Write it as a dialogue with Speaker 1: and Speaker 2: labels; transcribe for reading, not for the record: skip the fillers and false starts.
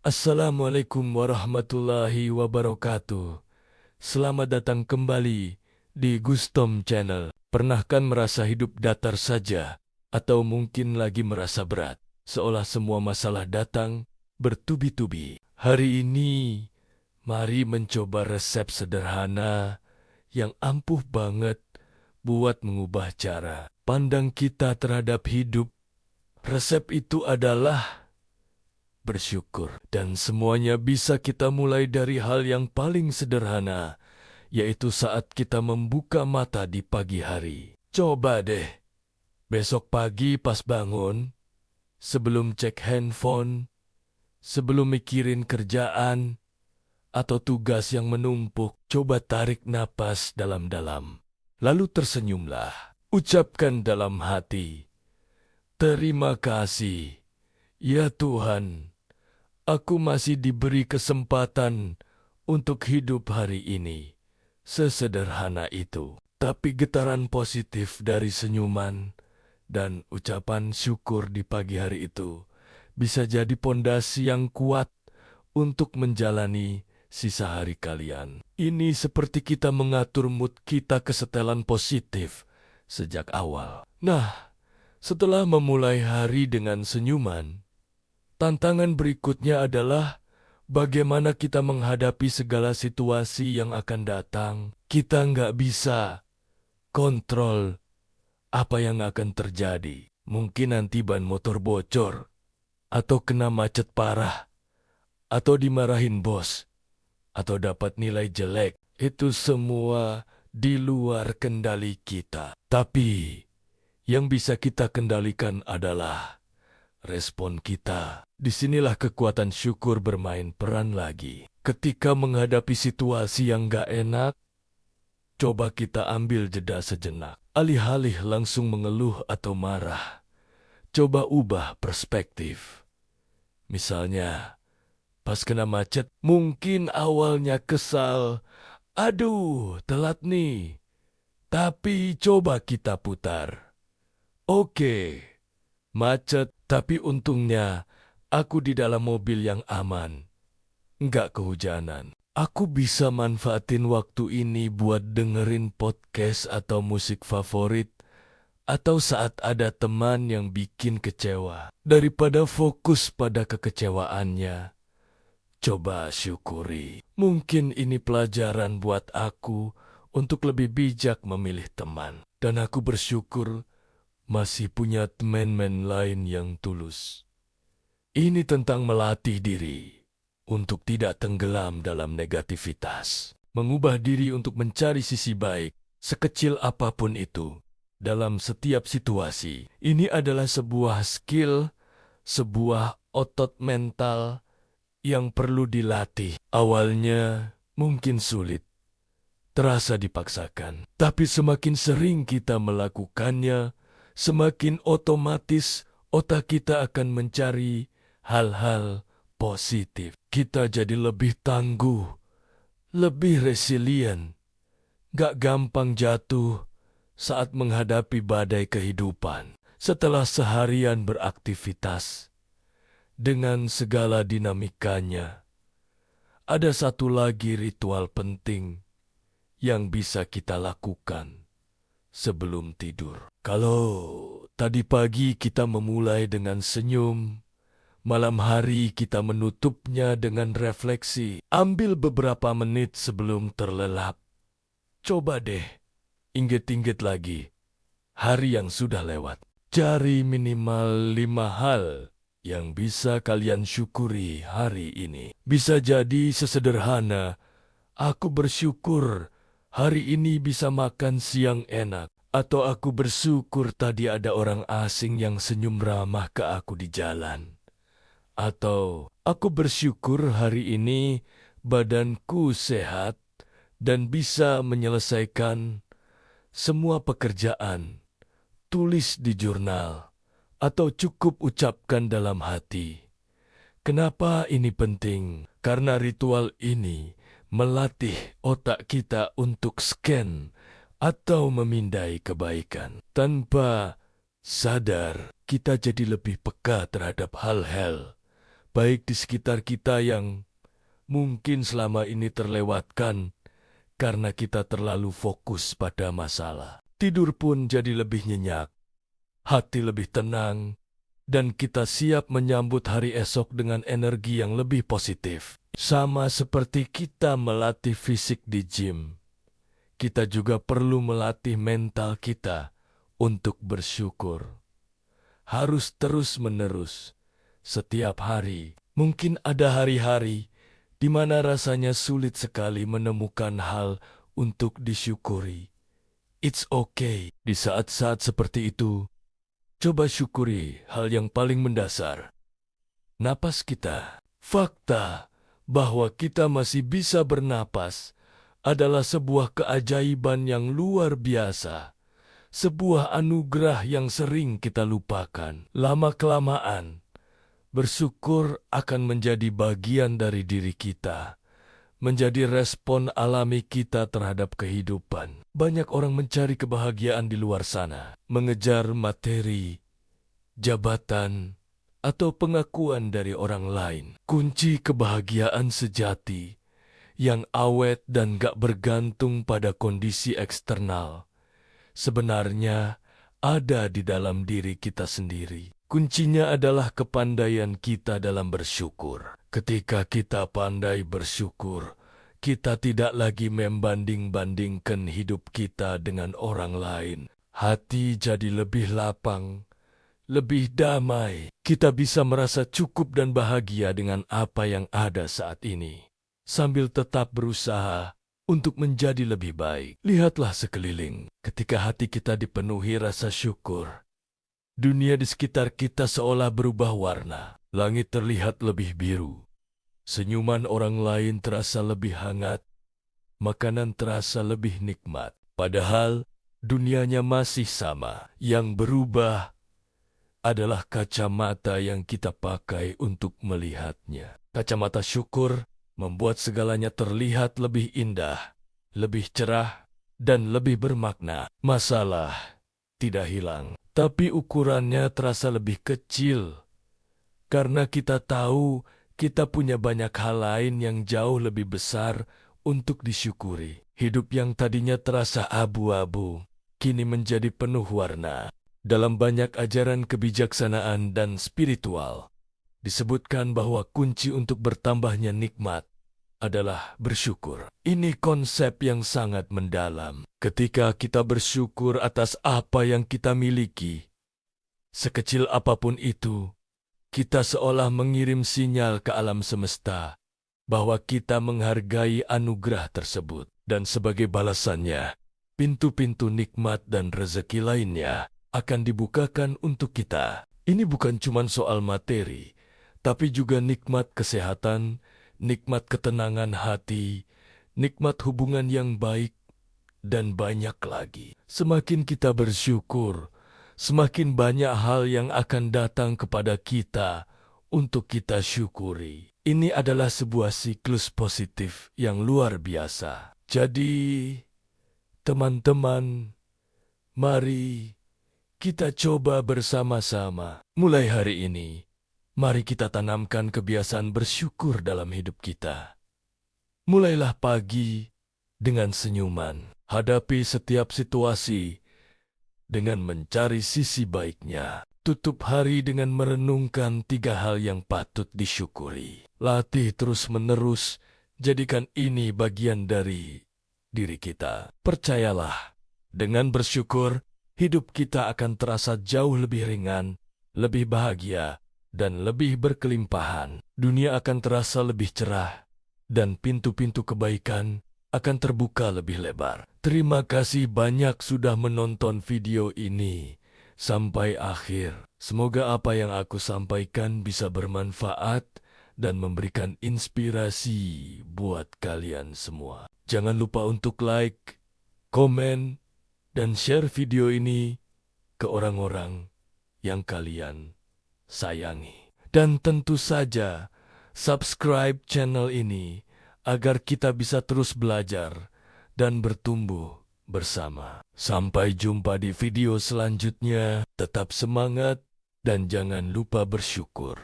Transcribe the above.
Speaker 1: Assalamualaikum warahmatullahi wabarakatuh. Selamat datang kembali di Gustom Channel. Pernahkah merasa hidup datar saja? Atau mungkin lagi merasa berat? Seolah semua masalah datang bertubi-tubi. Hari ini, mari mencoba resep sederhana yang ampuh banget buat mengubah cara pandang kita terhadap hidup. Resep itu adalah bersyukur. Dan semuanya bisa kita mulai dari hal yang paling sederhana, yaitu saat kita membuka mata di pagi hari. Coba deh, besok pagi pas bangun, sebelum cek handphone, sebelum mikirin kerjaan, atau tugas yang menumpuk, coba tarik napas dalam-dalam. Lalu tersenyumlah. Ucapkan dalam hati, "Terima kasih, ya Tuhan. Aku masih diberi kesempatan untuk hidup hari ini." Sesederhana itu. Tapi getaran positif dari senyuman dan ucapan syukur di pagi hari itu bisa jadi pondasi yang kuat untuk menjalani sisa hari kalian. Ini seperti kita mengatur mood kita ke setelan positif sejak awal. Nah, setelah memulai hari dengan senyuman, tantangan berikutnya adalah bagaimana kita menghadapi segala situasi yang akan datang. Kita nggak bisa kontrol apa yang akan terjadi. Mungkin nanti ban motor bocor, atau kena macet parah, atau dimarahin bos, atau dapat nilai jelek. Itu semua di luar kendali kita. Tapi yang bisa kita kendalikan adalah respon kita. Disinilah kekuatan syukur bermain peran lagi. Ketika menghadapi situasi yang gak enak, coba kita ambil jeda sejenak. Alih-alih langsung mengeluh atau marah, coba ubah perspektif. Misalnya, pas kena macet, mungkin awalnya kesal. Aduh, telat nih. Tapi coba kita putar. Oke, macet, tapi untungnya aku di dalam mobil yang aman. Nggak kehujanan. Aku bisa manfaatin waktu ini buat dengerin podcast atau musik favorit, atau saat ada teman yang bikin kecewa. Daripada fokus pada kekecewaannya, coba syukuri. Mungkin ini pelajaran buat aku untuk lebih bijak memilih teman. Dan aku bersyukur masih punya teman-teman lain yang tulus. Ini tentang melatih diri untuk tidak tenggelam dalam negativitas. Mengubah diri untuk mencari sisi baik, sekecil apapun itu, dalam setiap situasi. Ini adalah sebuah skill, sebuah otot mental yang perlu dilatih. Awalnya mungkin sulit, terasa dipaksakan. Tapi semakin sering kita melakukannya, semakin otomatis otak kita akan mencari hal-hal positif. Kita jadi lebih tangguh, lebih resilient, gak gampang jatuh saat menghadapi badai kehidupan. Setelah seharian beraktivitas dengan segala dinamikanya, ada satu lagi ritual penting yang bisa kita lakukan sebelum tidur. Kalau tadi pagi kita memulai dengan senyum, malam hari kita menutupnya dengan refleksi. Ambil beberapa menit sebelum terlelap. Coba deh, inget-inget lagi hari yang sudah lewat. Cari minimal 5 hal yang bisa kalian syukuri hari ini. Bisa jadi sesederhana, aku bersyukur hari ini bisa makan siang enak. Atau aku bersyukur tadi ada orang asing yang senyum ramah ke aku di jalan. Atau aku bersyukur hari ini badanku sehat dan bisa menyelesaikan semua pekerjaan. Tulis di jurnal atau cukup ucapkan dalam hati. Kenapa ini penting? Karena ritual ini melatih otak kita untuk scan atau memindai kebaikan. Tanpa sadar, kita jadi lebih peka terhadap hal-hal baik di sekitar kita yang mungkin selama ini terlewatkan karena kita terlalu fokus pada masalah. Tidur pun jadi lebih nyenyak, hati lebih tenang, dan kita siap menyambut hari esok dengan energi yang lebih positif. Sama seperti kita melatih fisik di gym, kita juga perlu melatih mental kita untuk bersyukur. Harus terus-menerus, setiap hari. Mungkin ada hari-hari di mana rasanya sulit sekali menemukan hal untuk disyukuri. It's okay. Di saat-saat seperti itu, coba syukuri hal yang paling mendasar. Napas kita. Fakta bahwa kita masih bisa bernapas adalah sebuah keajaiban yang luar biasa. Sebuah anugerah yang sering kita lupakan. Lama-kelamaan, bersyukur akan menjadi bagian dari diri kita, menjadi respon alami kita terhadap kehidupan. Banyak orang mencari kebahagiaan di luar sana, mengejar materi, jabatan, atau pengakuan dari orang lain. Kunci kebahagiaan sejati yang awet dan gak bergantung pada kondisi eksternal sebenarnya ada di dalam diri kita sendiri. Kuncinya adalah kepandaian kita dalam bersyukur. Ketika kita pandai bersyukur, kita tidak lagi membanding-bandingkan hidup kita dengan orang lain. Hati jadi lebih lapang, lebih damai. Kita bisa merasa cukup dan bahagia dengan apa yang ada saat ini, sambil tetap berusaha untuk menjadi lebih baik. Lihatlah sekeliling, ketika hati kita dipenuhi rasa syukur, dunia di sekitar kita seolah berubah warna. Langit terlihat lebih biru, senyuman orang lain terasa lebih hangat, makanan terasa lebih nikmat. Padahal dunianya masih sama. Yang berubah adalah kacamata yang kita pakai untuk melihatnya. Kacamata syukur membuat segalanya terlihat lebih indah, lebih cerah, dan lebih bermakna. Masalah tidak hilang, tapi ukurannya terasa lebih kecil. Karena kita tahu kita punya banyak hal lain yang jauh lebih besar untuk disyukuri. Hidup yang tadinya terasa abu-abu, kini menjadi penuh warna. Dalam banyak ajaran kebijaksanaan dan spiritual, disebutkan bahwa kunci untuk bertambahnya nikmat adalah bersyukur. Ini konsep yang sangat mendalam. Ketika kita bersyukur atas apa yang kita miliki, sekecil apapun itu, kita seolah mengirim sinyal ke alam semesta bahwa kita menghargai anugerah tersebut. Dan sebagai balasannya, pintu-pintu nikmat dan rezeki lainnya akan dibukakan untuk kita. Ini bukan cuma soal materi, tapi juga nikmat kesehatan, nikmat ketenangan hati, nikmat hubungan yang baik, dan banyak lagi. Semakin kita bersyukur, semakin banyak hal yang akan datang kepada kita untuk kita syukuri. Ini adalah sebuah siklus positif yang luar biasa. Jadi, teman-teman, mari kita coba bersama-sama. Mulai hari ini, mari kita tanamkan kebiasaan bersyukur dalam hidup kita. Mulailah pagi dengan senyuman. Hadapi setiap situasi dengan mencari sisi baiknya. Tutup hari dengan merenungkan 3 hal yang patut disyukuri. Latih terus-menerus, jadikan ini bagian dari diri kita. Percayalah, dengan bersyukur, hidup kita akan terasa jauh lebih ringan, lebih bahagia, dan lebih berkelimpahan. Dunia akan terasa lebih cerah, dan pintu-pintu kebaikan akan terbuka lebih lebar. Terima kasih banyak sudah menonton video ini sampai akhir. Semoga apa yang aku sampaikan bisa bermanfaat dan memberikan inspirasi buat kalian semua. Jangan lupa untuk like, komen, dan share video ini ke orang-orang yang kalian sayangi. Dan tentu saja, subscribe channel ini agar kita bisa terus belajar dan bertumbuh bersama. Sampai jumpa di video selanjutnya. Tetap semangat dan jangan lupa bersyukur.